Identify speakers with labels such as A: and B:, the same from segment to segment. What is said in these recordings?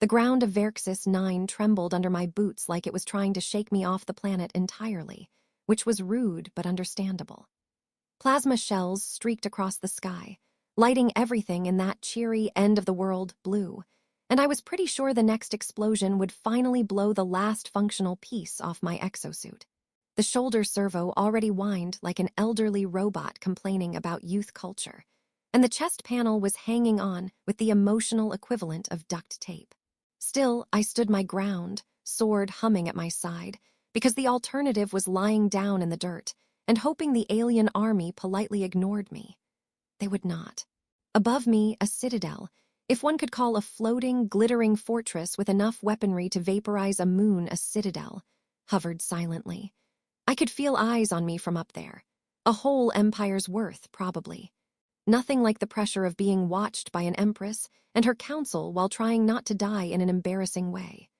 A: The ground of Verxis 9 trembled under my boots like it was trying to shake me off the planet entirely, which was rude but understandable. Plasma shells streaked across the sky, lighting everything in that cheery end-of-the-world blue, and I was pretty sure the next explosion would finally blow the last functional piece off my exosuit. The shoulder servo already whined like an elderly robot complaining about youth culture, and the chest panel was hanging on with the emotional equivalent of duct tape. Still, I stood my ground, sword humming at my side, because the alternative was lying down in the dirt and hoping the alien army politely ignored me. They would not. Above me, a citadel, if one could call a floating, glittering fortress with enough weaponry to vaporize a moon a citadel, hovered silently. I could feel eyes on me from up there. A whole empire's worth, probably. Nothing like the pressure of being watched by an Empress and her council while trying not to die in an embarrassing way.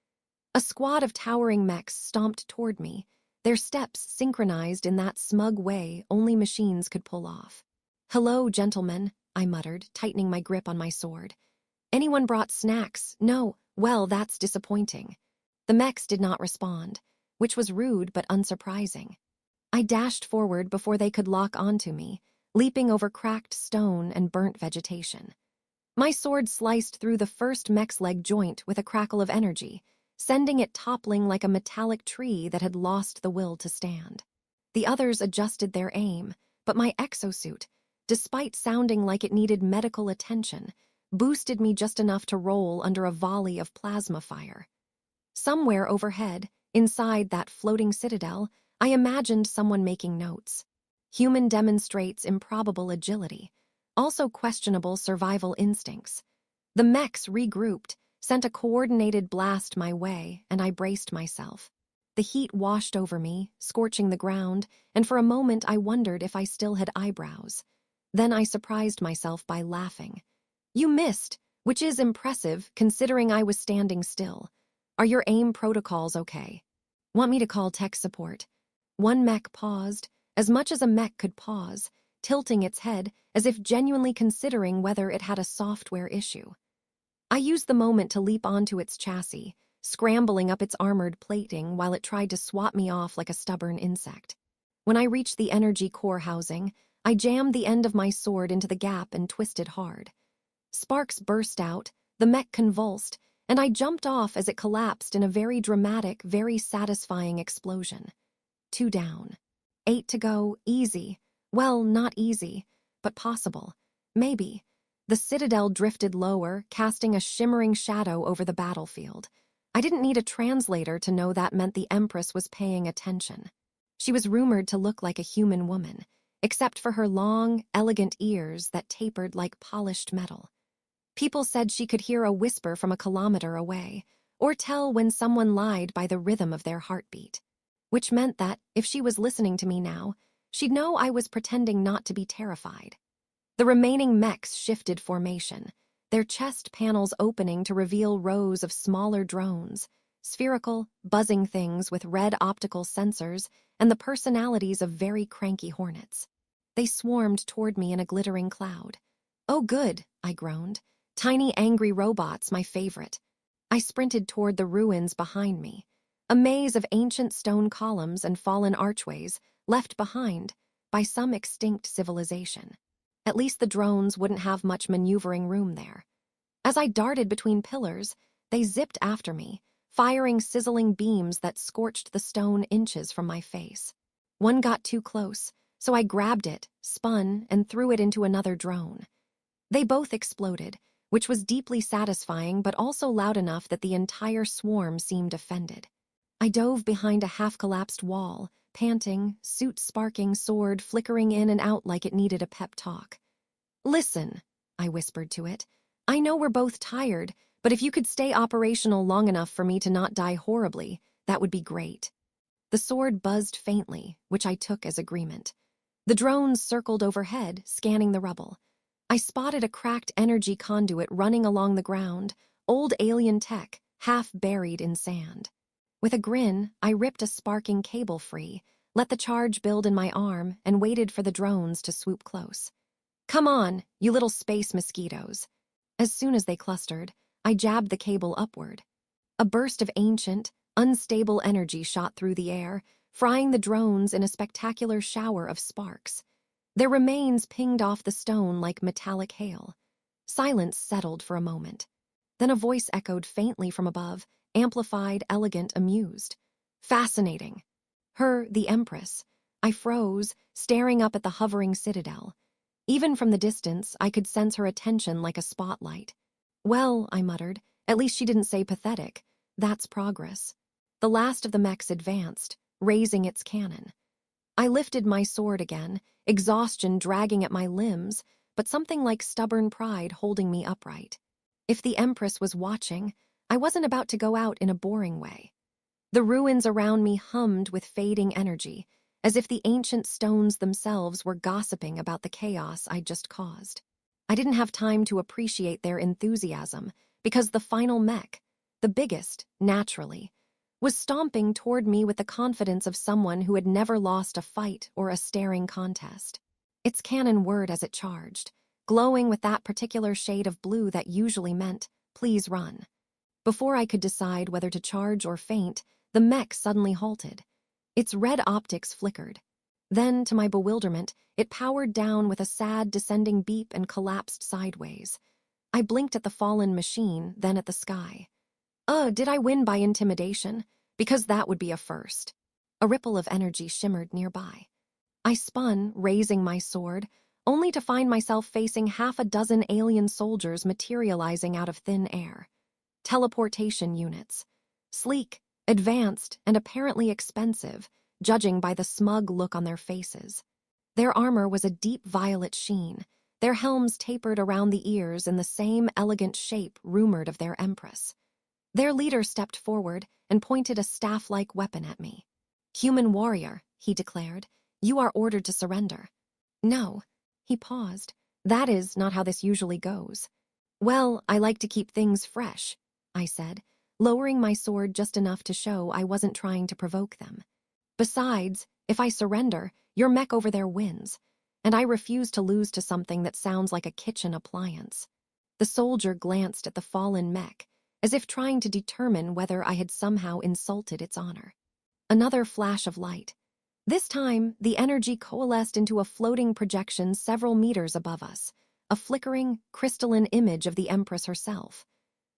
A: A squad of towering mechs stomped toward me, their steps synchronized in that smug way only machines could pull off. "Hello, gentlemen," I muttered, tightening my grip on my sword. "Anyone brought snacks? No. Well, that's disappointing." The mechs did not respond, which was rude but unsurprising. I dashed forward before they could lock onto me, leaping over cracked stone and burnt vegetation. My sword sliced through the first mech's leg joint with a crackle of energy, sending it toppling like a metallic tree that had lost the will to stand. The others adjusted their aim, but my exosuit, despite sounding like it needed medical attention, boosted me just enough to roll under a volley of plasma fire. Somewhere overhead, inside that floating citadel, I imagined someone making notes. Human demonstrates improbable agility, also questionable survival instincts. The mechs regrouped, sent a coordinated blast my way, and I braced myself. The heat washed over me, scorching the ground, and for a moment I wondered if I still had eyebrows. Then I surprised myself by laughing. "You missed, which is impressive, considering I was standing still. Are your aim protocols okay? Want me to call tech support?" One mech paused, as much as a mech could pause, tilting its head as if genuinely considering whether it had a software issue. I used the moment to leap onto its chassis, scrambling up its armored plating while it tried to swat me off like a stubborn insect. When I reached the energy core housing, I jammed the end of my sword into the gap and twisted hard. Sparks burst out, the mech convulsed, and I jumped off as it collapsed in a very dramatic, very satisfying explosion. 2 down. 8 to go, easy. Well, not easy, but possible. Maybe. The citadel drifted lower, casting a shimmering shadow over the battlefield. I didn't need a translator to know that meant the Empress was paying attention. She was rumored to look like a human woman, except for her long, elegant ears that tapered like polished metal. People said she could hear a whisper from a kilometer away, or tell when someone lied by the rhythm of their heartbeat. Which meant that, if she was listening to me now, she'd know I was pretending not to be terrified. The remaining mechs shifted formation, their chest panels opening to reveal rows of smaller drones, spherical, buzzing things with red optical sensors and the personalities of very cranky hornets. They swarmed toward me in a glittering cloud. "Oh, good," I groaned. "Tiny, angry robots, my favorite." I sprinted toward the ruins behind me, a maze of ancient stone columns and fallen archways left behind by some extinct civilization. At least the drones wouldn't have much maneuvering room there. As I darted between pillars, they zipped after me, firing sizzling beams that scorched the stone inches from my face. One got too close, so I grabbed it, spun, and threw it into another drone. They both exploded, which was deeply satisfying but also loud enough that the entire swarm seemed offended. I dove behind a half-collapsed wall, panting, suit sparking, sword flickering in and out like it needed a pep talk. "Listen," I whispered to it. "I know we're both tired, but if you could stay operational long enough for me to not die horribly, that would be great." The sword buzzed faintly, which I took as agreement. The drones circled overhead, scanning the rubble. I spotted a cracked energy conduit running along the ground, old alien tech, half buried in sand. With a grin, I ripped a sparking cable free, let the charge build in my arm, and waited for the drones to swoop close. "Come on, you little space mosquitoes." As soon as they clustered, I jabbed the cable upward. A burst of ancient, unstable energy shot through the air, frying the drones in a spectacular shower of sparks. Their remains pinged off the stone like metallic hail. Silence settled for a moment. Then a voice echoed faintly from above, amplified, elegant, amused. Fascinating. Her, the Empress. I froze, staring up at the hovering citadel. Even from the distance, I could sense her attention like a spotlight. Well, I muttered, at least she didn't say pathetic. That's progress. The last of the mechs advanced, raising its cannon. I lifted my sword again, exhaustion dragging at my limbs, but something like stubborn pride holding me upright. If the Empress was watching, I wasn't about to go out in a boring way. The ruins around me hummed with fading energy, as if the ancient stones themselves were gossiping about the chaos I'd just caused. I didn't have time to appreciate their enthusiasm, because the final mech, the biggest, naturally, was stomping toward me with the confidence of someone who had never lost a fight or a staring contest. Its cannon whirred as it charged, glowing with that particular shade of blue that usually meant, please run. Before I could decide whether to charge or feint, the mech suddenly halted. Its red optics flickered. Then, to my bewilderment, it powered down with a sad descending beep and collapsed sideways. I blinked at the fallen machine, then at the sky. Did I win by intimidation? Because that would be a first. A ripple of energy shimmered nearby. I spun, raising my sword, only to find myself facing half a dozen alien soldiers materializing out of thin air. Teleportation units. Sleek, advanced, and apparently expensive, judging by the smug look on their faces. Their armor was a deep violet sheen, their helms tapered around the ears in the same elegant shape rumored of their Empress. Their leader stepped forward and pointed a staff-like weapon at me. "Human warrior," he declared, "you are ordered to surrender." "No." He paused. "That is not how this usually goes." "Well, I like to keep things fresh," I said, lowering my sword just enough to show I wasn't trying to provoke them. "Besides, if I surrender, your mech over there wins, and I refuse to lose to something that sounds like a kitchen appliance." The soldier glanced at the fallen mech, as if trying to determine whether I had somehow insulted its honor. Another flash of light. This time, the energy coalesced into a floating projection several meters above us, a flickering, crystalline image of the Empress herself.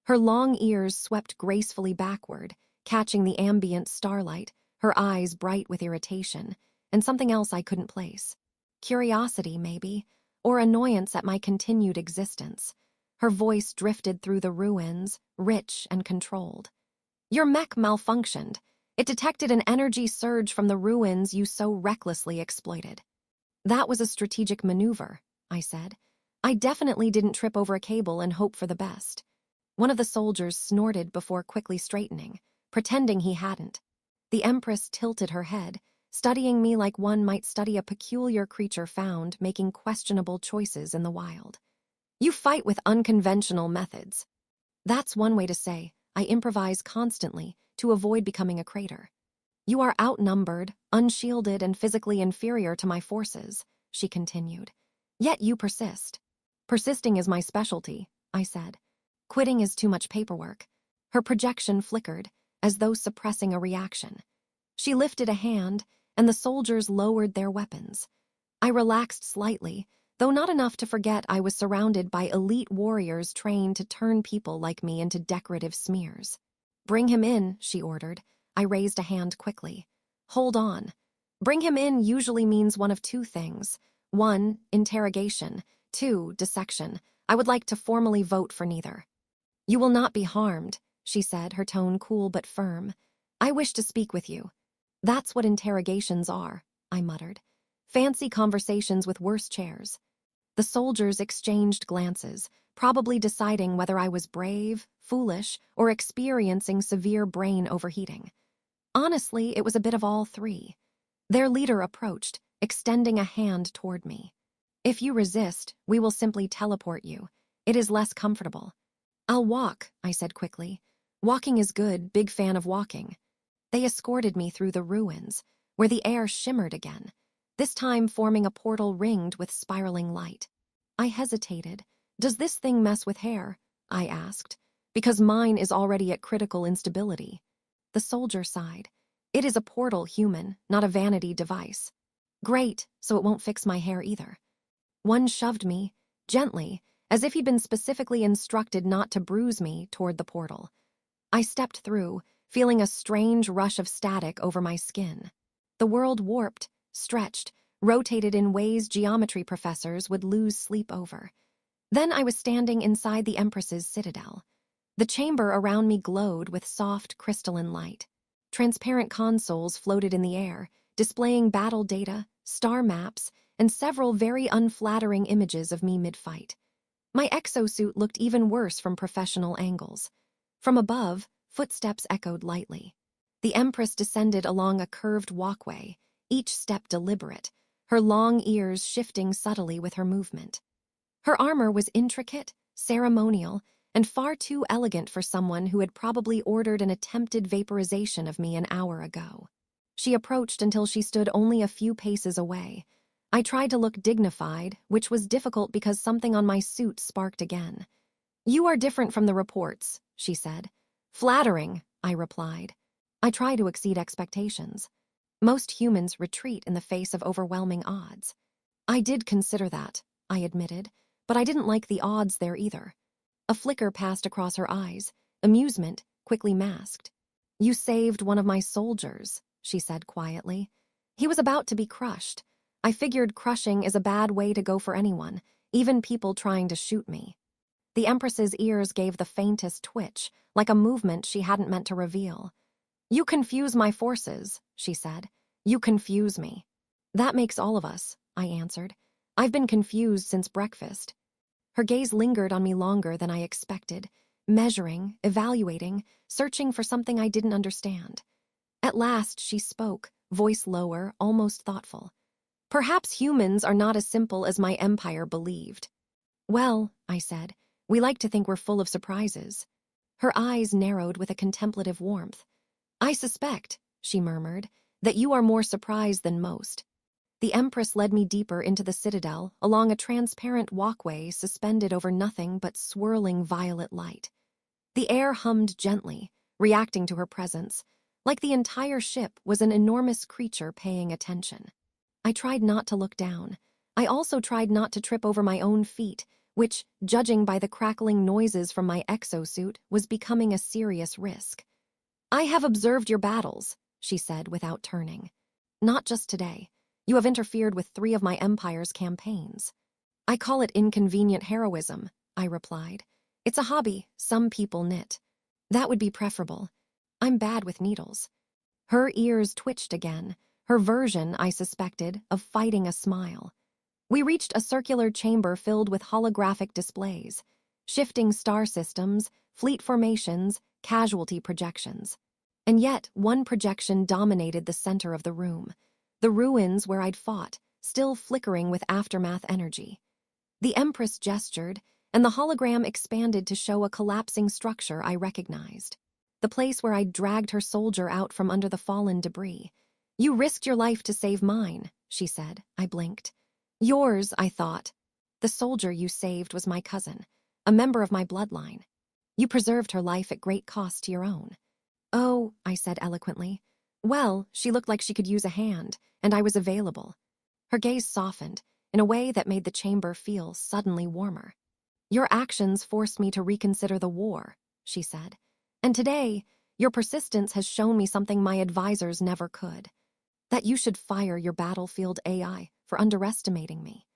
A: Her long ears swept gracefully backward, catching the ambient starlight, her eyes bright with irritation, and something else I couldn't place. Curiosity, maybe, or annoyance at my continued existence. Her voice drifted through the ruins, rich and controlled. "Your mech malfunctioned. It detected an energy surge from the ruins you so recklessly exploited." "That was a strategic maneuver," I said. "I definitely didn't trip over a cable and hope for the best." One of the soldiers snorted before quickly straightening, pretending he hadn't. The Empress tilted her head, studying me like one might study a peculiar creature found making questionable choices in the wild. "You fight with unconventional methods." "That's one way to say I improvise constantly to avoid becoming a crater." "You are outnumbered, unshielded, and physically inferior to my forces," she continued. "Yet you persist." "Persisting is my specialty," I said. "Quitting is too much paperwork." Her projection flickered, as though suppressing a reaction. She lifted a hand, and the soldiers lowered their weapons. I relaxed slightly, though not enough to forget I was surrounded by elite warriors trained to turn people like me into decorative smears. "Bring him in," she ordered. I raised a hand quickly. "Hold on." Bring him in usually means one of two things. 1, interrogation. 2, dissection. I would like to formally vote for neither. "You will not be harmed," she said, her tone cool but firm. "I wish to speak with you." "That's what interrogations are," I muttered. "Fancy conversations with worse chairs." The soldiers exchanged glances, probably deciding whether I was brave, foolish, or experiencing severe brain overheating. Honestly, it was a bit of all three. Their leader approached, extending a hand toward me. "If you resist, we will simply teleport you. It is less comfortable." "I'll walk," I said quickly. "Walking is good, big fan of walking." They escorted me through the ruins, where the air shimmered again, this time forming a portal ringed with spiraling light. I hesitated. "Does this thing mess with hair?" I asked. Because mine is already at critical instability. The soldier sighed. It is a portal, human, not a vanity device. Great, so it won't fix my hair either. One shoved me, gently, as if he'd been specifically instructed not to bruise me, toward the portal. I stepped through, feeling a strange rush of static over my skin. The world warped, stretched, rotated in ways geometry professors would lose sleep over. Then I was standing inside the Empress's citadel. The chamber around me glowed with soft, crystalline light. Transparent consoles floated in the air, displaying battle data, star maps, and several very unflattering images of me mid-fight. My exosuit looked even worse from professional angles. From above, footsteps echoed lightly. The Empress descended along a curved walkway, each step deliberate, her long ears shifting subtly with her movement. Her armor was intricate, ceremonial, and far too elegant for someone who had probably ordered an attempted vaporization of me an hour ago. She approached until she stood only a few paces away. I tried to look dignified, which was difficult because something on my suit sparked again. "You are different from the reports," she said. "Flattering," I replied. I try to exceed expectations. Most humans retreat in the face of overwhelming odds. I did consider that, I admitted, but I didn't like the odds there either. A flicker passed across her eyes, amusement quickly masked. "You saved one of my soldiers," she said quietly. "He was about to be crushed. I figured crushing is a bad way to go for anyone, even people trying to shoot me." The Empress's ears gave the faintest twitch, like a movement she hadn't meant to reveal. "You confuse my forces," she said. "You confuse me." "That makes all of us," I answered. "I've been confused since breakfast." Her gaze lingered on me longer than I expected, measuring, evaluating, searching for something I didn't understand. At last she spoke, voice lower, almost thoughtful. "Perhaps humans are not as simple as my empire believed." "Well," I said, "we like to think we're full of surprises." Her eyes narrowed with a contemplative warmth. "I suspect," she murmured, "that you are more surprised than most." The Empress led me deeper into the citadel, along a transparent walkway suspended over nothing but swirling violet light. The air hummed gently, reacting to her presence, like the entire ship was an enormous creature paying attention. I tried not to look down. I also tried not to trip over my own feet, which, judging by the crackling noises from my exosuit, was becoming a serious risk. "I have observed your battles," she said without turning. "Not just today. You have interfered with 3 of my empire's campaigns." "I call it inconvenient heroism," I replied. "It's a hobby some people knit. That would be preferable. I'm bad with needles." Her ears twitched again, her version, I suspected, of fighting a smile. We reached a circular chamber filled with holographic displays, shifting star systems, fleet formations, casualty projections. And yet, one projection dominated the center of the room. The ruins where I'd fought, still flickering with aftermath energy. The Empress gestured, and the hologram expanded to show a collapsing structure I recognized. The place where I'd dragged her soldier out from under the fallen debris. "You risked your life to save mine," she said. I blinked. "Yours," I thought. "The soldier you saved was my cousin, a member of my bloodline. You preserved her life at great cost to your own." "Oh," I said eloquently. "Well, she looked like she could use a hand, and I was available." Her gaze softened, in a way that made the chamber feel suddenly warmer. "Your actions forced me to reconsider the war," she said. "And today, your persistence has shown me something my advisors never could. That you should fire your battlefield AI for underestimating me.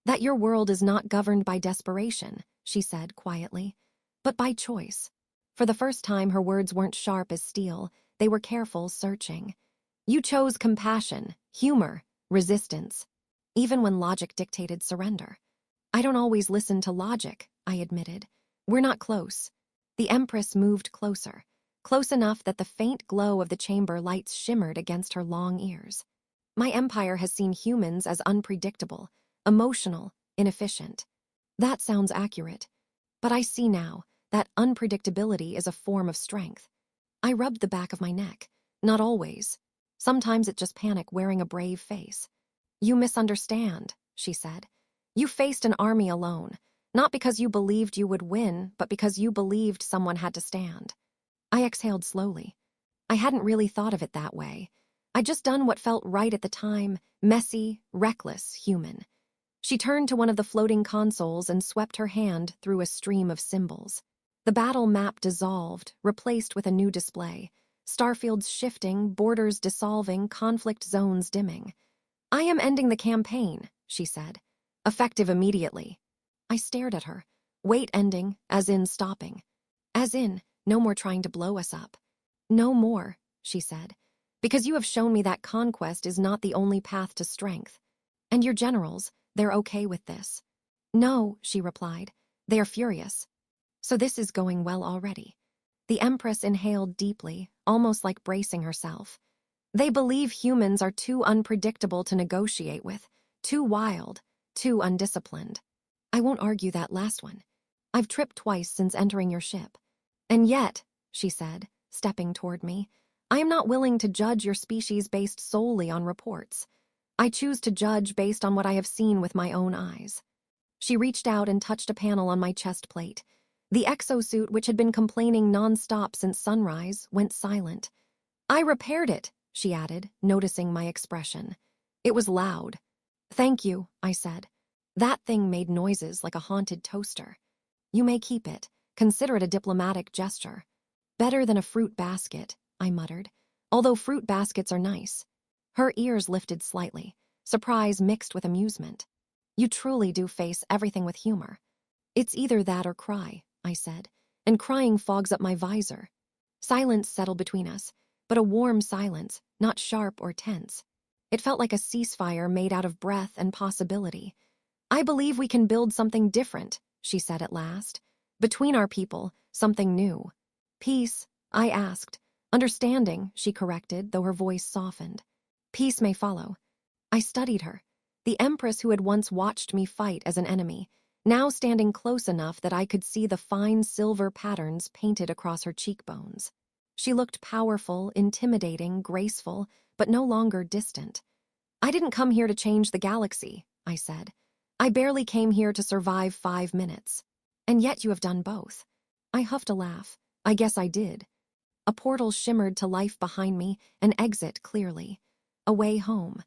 A: That your world is not governed by desperation," she said quietly, "but by choice." For the first time, her words weren't sharp as steel. They were careful, searching. "You chose compassion, humor, resistance, even when logic dictated surrender." "I don't always listen to logic," I admitted. "We're not close." The Empress moved closer, close enough that the faint glow of the chamber lights shimmered against her long ears. "My empire has seen humans as unpredictable, emotional, inefficient." "That sounds accurate. But I see now that unpredictability is a form of strength." I rubbed the back of my neck. "Not always. Sometimes it's just panic wearing a brave face." "You misunderstand," she said. "You faced an army alone, Not because you believed you would win, but because you believed someone had to stand. I exhaled slowly. I hadn't really thought of it that way. I'd just done what felt right at the time, messy, reckless, human. She turned to one of the floating consoles and swept her hand through a stream of symbols. The battle map dissolved, replaced with a new display. Starfields shifting, borders dissolving, conflict zones dimming. "I am ending the campaign," she said. "Effective immediately." I stared at her. Wait ending, as in stopping. As in, no more trying to blow us up. "No more," she said, "because you have shown me that conquest is not the only path to strength. And your generals, they're okay with this." "No," she replied. "They are furious." So this is going well already. The Empress inhaled deeply, almost like bracing herself. "They believe humans are too unpredictable to negotiate with, too wild, too undisciplined. I won't argue that last one. I've tripped twice since entering your ship. And yet," she said, stepping toward me, "I am not willing to judge your species based solely on reports. I choose to judge based on what I have seen with my own eyes." She reached out and touched a panel on my chest plate. The exosuit, which had been complaining nonstop since sunrise, went silent. "I repaired it," she added, noticing my expression. "It was loud." "Thank you," I said. "That thing made noises like a haunted toaster." "You may keep it. Consider it a diplomatic gesture." "Better than a fruit basket," I muttered, "although fruit baskets are nice." Her ears lifted slightly, surprise mixed with amusement. "You truly do face everything with humor." "It's either that or cry," I said, "and crying fogs up my visor." Silence settled between us, but a warm silence, not sharp or tense. It felt like a ceasefire made out of breath and possibility. "I believe we can build something different," she said at last. "Between our people, something new." "Peace?" I asked. "Understanding," she corrected, though her voice softened. "Peace may follow." I studied her. The Empress who had once watched me fight as an enemy, now standing close enough that I could see the fine silver patterns painted across her cheekbones. She looked powerful, intimidating, graceful, but no longer distant. "I didn't come here to change the galaxy," I said. "I barely came here to survive 5 minutes. And yet you have done both." I huffed a laugh. "I guess I did." A portal shimmered to life behind me, an exit clearly. A way home.